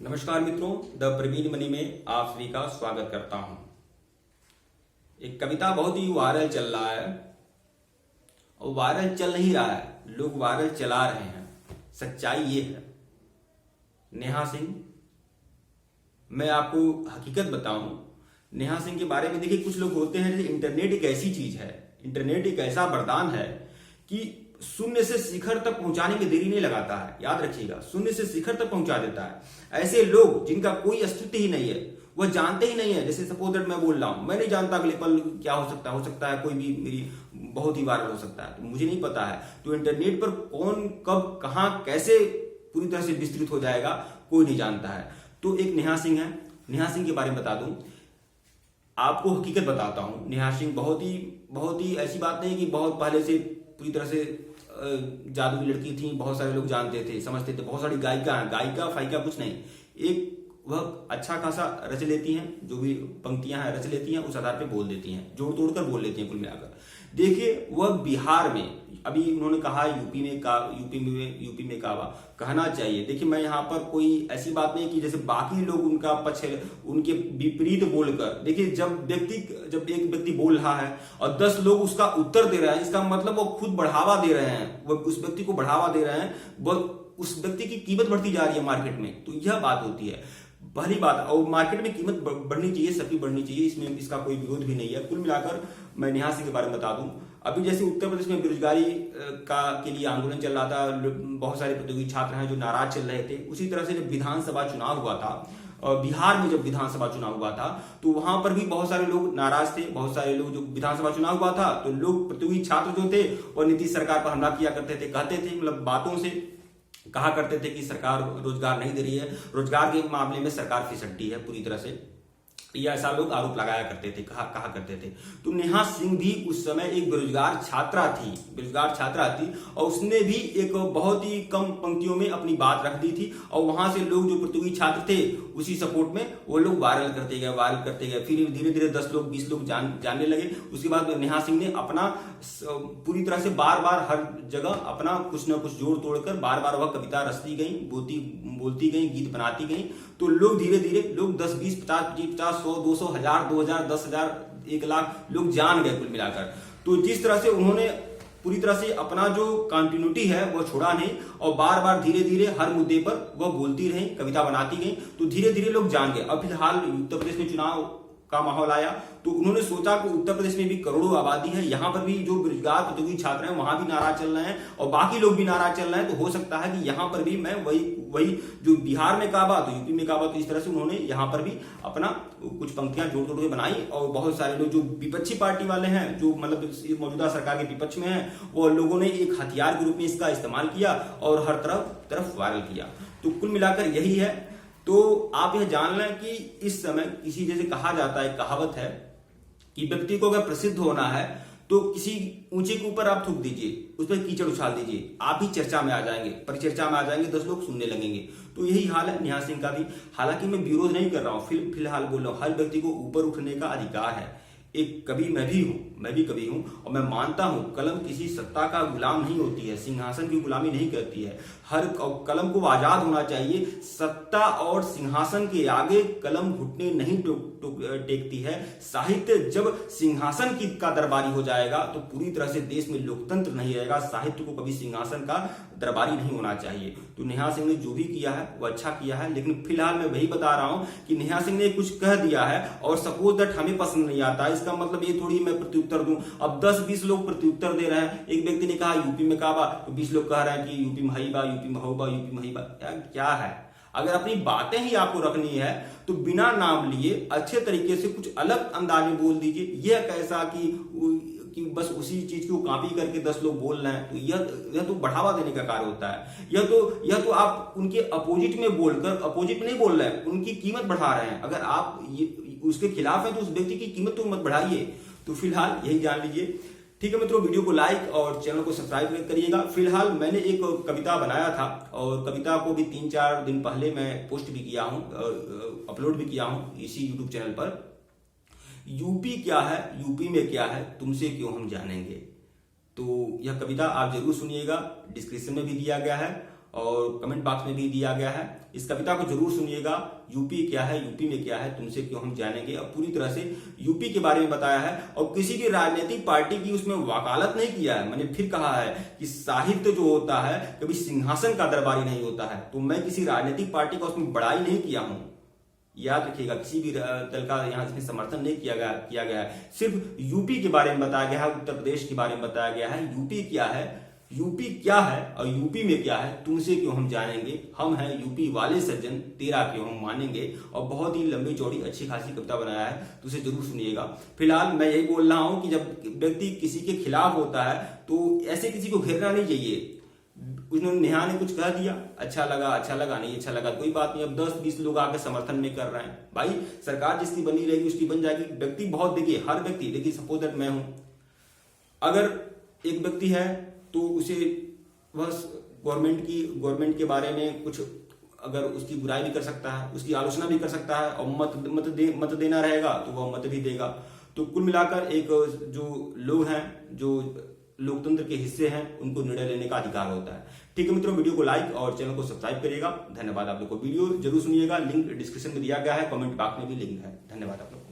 नमस्कार मित्रों, the Praveen money में आप सभी का स्वागत करता हूं। एक कविता बहुत ही वायरल चल रहा है और वायरल चल नहीं रहा है, लोग वायरल चला रहे हैं। सच्चाई ये है, नेहा सिंह, मैं आपको हकीकत बताऊं नेहा सिंह के बारे में। देखिए, कुछ लोग होते हैं, जैसे इंटरनेट एक ऐसी चीज है, इंटरनेट एक ऐसा वरदान है कि शून्य से शिखर तक पहुंचाने में देरी नहीं लगाता है। याद रखिएगा, शून्य से शिखर तक पहुंचा देता है। ऐसे लोग जिनका कोई अस्तित्व ही नहीं है, वह जानते ही नहीं है। जैसे सपोज दैट मैं बोल रहा हूं, मैं नहीं जानता अगले पल क्या हो सकता है कोई भी मेरी बहुत ही वायरल हो सकता है, तो मुझे नहीं पता है। तो इंटरनेट पर कौन कब कहां कैसे पूरी तरह से विस्तृत हो जाएगा, कोई नहीं जानता है। तो एक नेहा सिंह है, नेहा सिंह के बारे में बता दूं, आपको हकीकत बताता हूं। नेहा सिंह बहुत ही ऐसी बात नहीं कि बहुत पहले से पूरी तरह से जादुई लड़की थी, बहुत सारे लोग जानते थे, समझते थे। बहुत सारी गायिका फाइका कुछ नहीं, एक वह अच्छा खासा रच लेती हैं, जो भी पंक्तियां हैं रच लेती हैं, उस आधार पे बोल देती हैं, जोड़ तोड़ कर बोल लेती हैं कुल मिलाकर। देखिए, वह बिहार में, अभी उन्होंने कहा यूपी में काबा कहना चाहिए। देखिए, मैं यहाँ पर कोई ऐसी बात नहीं कि जैसे बाकी लोग उनका पक्ष उनके विपरीत बोलकर। देखिए, जब एक व्यक्ति बोल रहा है और 10 लोग उसका उत्तर दे रहे हैं, इसका मतलब वो खुद बढ़ावा दे रहे हैं, वो उस व्यक्ति को बढ़ावा दे रहे हैं, वो उस व्यक्ति की कीमत बढ़ती जा रही है मार्केट में। तो यह बात होती है पहली बात। और मार्केट में कीमत बढ़नी चाहिए, सबकी बढ़नी चाहिए, इसमें इसका कोई विरोध भी नहीं है। कुल मिलाकर मैं नेहा सिंह के बारे में बता दूं, अभी जैसे उत्तर प्रदेश में बेरोजगारी के लिए आंदोलन चल रहा था, बहुत सारे प्रतियोगी छात्र हैं जो नाराज चल रहे थे। उसी तरह से जब विधानसभा चुनाव हुआ था, और बिहार में जब विधानसभा चुनाव हुआ था, तो वहां पर भी बहुत सारे लोग नाराज थे। बहुत सारे लोग, जो विधानसभा चुनाव हुआ था तो लोग, प्रतियोगी छात्र जो थे, और नीतीश सरकार पर हमला किया करते थे, कहते थे, मतलब बातों से कहा करते थे कि सरकार रोजगार नहीं दे रही है, रोजगार के मामले में सरकार फिसड्डी है पूरी तरह से, या ऐसा लोग आरोप लगाया करते थे, कहा करते थे। तो नेहा सिंह भी उस समय एक बेरोजगार छात्रा थी, और उसने भी एक बहुत ही कम पंक्तियों में अपनी बात रख दी थी। और वहां से लोग, जो प्रतियोगी छात्र थे, उसी सपोर्ट में वो लोग वायरल करते गए। फिर धीरे धीरे 10 लोग 20 लोग जानने लगे। उसके बाद नेहा सिंह ने अपना पूरी तरह से बार हर जगह अपना कुछ न कुछ जोड़ तोड़कर बार वह कविता रचती गई, बोलती गई, गीत बनाती गई। तो लोग धीरे धीरे लोग 10, 20, 50, 100, 200, 1000, 2000, 10,000, 1 लाख लोग जान गए कुल मिलाकर। तो जिस तरह से उन्होंने पूरी तरह से अपना जो कंटिन्यूटी है वह छोड़ा नहीं, और बार धीरे धीरे हर मुद्दे पर वह बोलती रही, कविता बनाती गई। तो धीरे धीरे लोग जान गए। अब फिलहाल उत्तर प्रदेश में चुनाव का माहौल आया, तो उन्होंने सोचा कि उत्तर प्रदेश में भी करोड़ों आबादी है, यहाँ पर भी जो बेरोजगार प्रतियोगी छात्र हैं वहां भी नाराज चल रहे हैं, और बाकी लोग भी नाराज चल रहे हैं। तो हो सकता है कि यहाँ पर भी मैं वही जो बिहार में काबा तो यूपी में काबा, तो इस तरह से उन्होंने यहाँ पर भी अपना कुछ पंक्तियां जोड़ तोड़ के बनाई। और बहुत सारे लोग जो विपक्षी पार्टी वाले हैं, जो मतलब मौजूदा सरकार के विपक्ष में है, वो लोगों ने एक हथियार के रूप में इसका इस्तेमाल किया और हर तरफ वायरल किया। तो कुल मिलाकर यही है। तो आप यह जान लें कि इस समय किसी, जैसे कहा जाता है, कहावत है कि व्यक्ति को अगर प्रसिद्ध होना है तो किसी ऊंचे के ऊपर आप थूक दीजिए, उस पर कीचड़ उछाल दीजिए, आप ही चर्चा में आ जाएंगे, परिचर्चा में आ जाएंगे, 10 लोग सुनने लगेंगे। तो यही हाल है नेहा सिंह का भी। हालांकि मैं विरोध नहीं कर रहा हूं, फिलहाल बोल रहा हूं, हर व्यक्ति को ऊपर उठने का अधिकार है। एक कवि मैं भी कवि हूं, और मैं मानता हूं कलम किसी सत्ता का गुलाम नहीं होती है, सिंहासन की गुलामी नहीं करती है। हर कलम को आजाद होना चाहिए। सत्ता और सिंहासन के आगे कलम घुटने नहीं टेकती है। साहित्य जब सिंहासन का दरबारी हो जाएगा तो पूरी तरह से देश में लोकतंत्र नहीं रहेगा। साहित्य को कभी सिंहासन का दरबारी नहीं होना चाहिए। तो नेहा सिंह ने जो भी किया है वो अच्छा किया है, लेकिन फिलहाल मैं वही बता रहा हूं कि नेहा सिंह ने कुछ कह दिया है और सपोज दैट हमें पसंद नहीं आता, इसका मतलब ये थोड़ी मैं प्रत्युत्तर दूं। अब 10-20 लोग प्रत्युत्तर दे रहे हैं। एक व्यक्ति ने कहा यूपी में काबा, तो 20 लोग कह रहे हैं कि यूपी में हईबा, यूपी में होबा, यूपी में हईबा। क्या है? अगर अपनी बातें ही आपको रखनी है तो बिना नाम लिए अच्छे तरीके से कुछ अलग अंदाज में बोल दीजिए। यह कैसा कि बस उसी चीज को कॉपी करके 10 लोग बोल रहे हैं, तो यह तो बढ़ावा देने का कार्य होता है। यह तो आप उनके अपोजिट में बोलकर, अपोजिट में नहीं बोल रहे हैं, उनकी कीमत बढ़ा रहे हैं। अगर आप उसके खिलाफ है तो उस व्यक्ति की कीमत तो मत बढ़ाइए। तो फिलहाल यही जान लीजिए। ठीक है मित्रों, वीडियो को लाइक और चैनल को सब्सक्राइब करिएगा। फिलहाल मैंने एक कविता बनाया था, और कविता को भी 3-4 दिन पहले मैं पोस्ट भी किया हूं, अपलोड भी किया हूं इसी यूट्यूब चैनल पर। यूपी क्या है, यूपी में क्या है, तुमसे क्यों हम जानेंगे। तो यह कविता आप जरूर सुनिएगा, डिस्क्रिप्शन में भी दिया गया है। और कमेंट बॉक्स में भी दिया गया है। इस कविता को जरूर सुनिएगा। यूपी क्या है, यूपी में क्या है, तुमसे क्यों हम जानेंगे। अब पूरी तरह से यूपी के बारे में बताया है और किसी भी राजनीतिक पार्टी की उसमें वकालत नहीं किया है। मैंने फिर कहा है कि साहित्य जो होता है कभी सिंहासन का दरबारी नहीं होता है, तो मैं किसी राजनीतिक पार्टी का उसमें बड़ाई नहीं किया हूं। याद रखिएगा, किसी भी दल का यहाँ इसमें समर्थन नहीं किया गया है। सिर्फ यूपी के बारे में बताया गया है, उत्तर प्रदेश के बारे में बताया गया है। यूपी क्या है, यूपी क्या है और यूपी में क्या है, तुमसे क्यों हम जानेंगे। हम हैं यूपी वाले सज्जन, तेरा क्यों हम मानेंगे। और बहुत ही लंबी चौड़ी अच्छी खासी कविता बनाया है, तो उसे जरूर सुनिएगा। फिलहाल मैं यही बोल रहा हूं कि जब व्यक्ति किसी के खिलाफ होता है तो ऐसे किसी को घेरना नहीं चाहिए। उन्होंने नेहा ने कुछ कह दिया, अच्छा लगा नहीं अच्छा लगा, कोई बात नहीं। अब 10-20 लोग आकर समर्थन में कर रहे हैं, भाई सरकार जिसकी बनी रहेगी उसकी बन जाएगी। व्यक्ति बहुत, देखिए हर व्यक्ति, देखिए सपोज दैट मैं हूं, अगर एक व्यक्ति है तो उसे बस गवर्नमेंट के बारे में कुछ, अगर उसकी बुराई भी कर सकता है, उसकी आलोचना भी कर सकता है और मत देना रहेगा तो वह मत भी देगा। तो कुल मिलाकर एक जो लोग हैं, जो लोकतंत्र के हिस्से हैं, उनको निर्णय लेने का अधिकार होता है। ठीक है मित्रों, वीडियो को लाइक और चैनल को सब्सक्राइब करिएगा। धन्यवाद आप लोग को। वीडियो जरूर सुनिएगा, लिंक डिस्क्रिप्शन में दिया गया है, कमेंट बॉक्स में भी लिंक है। धन्यवाद आप लोग।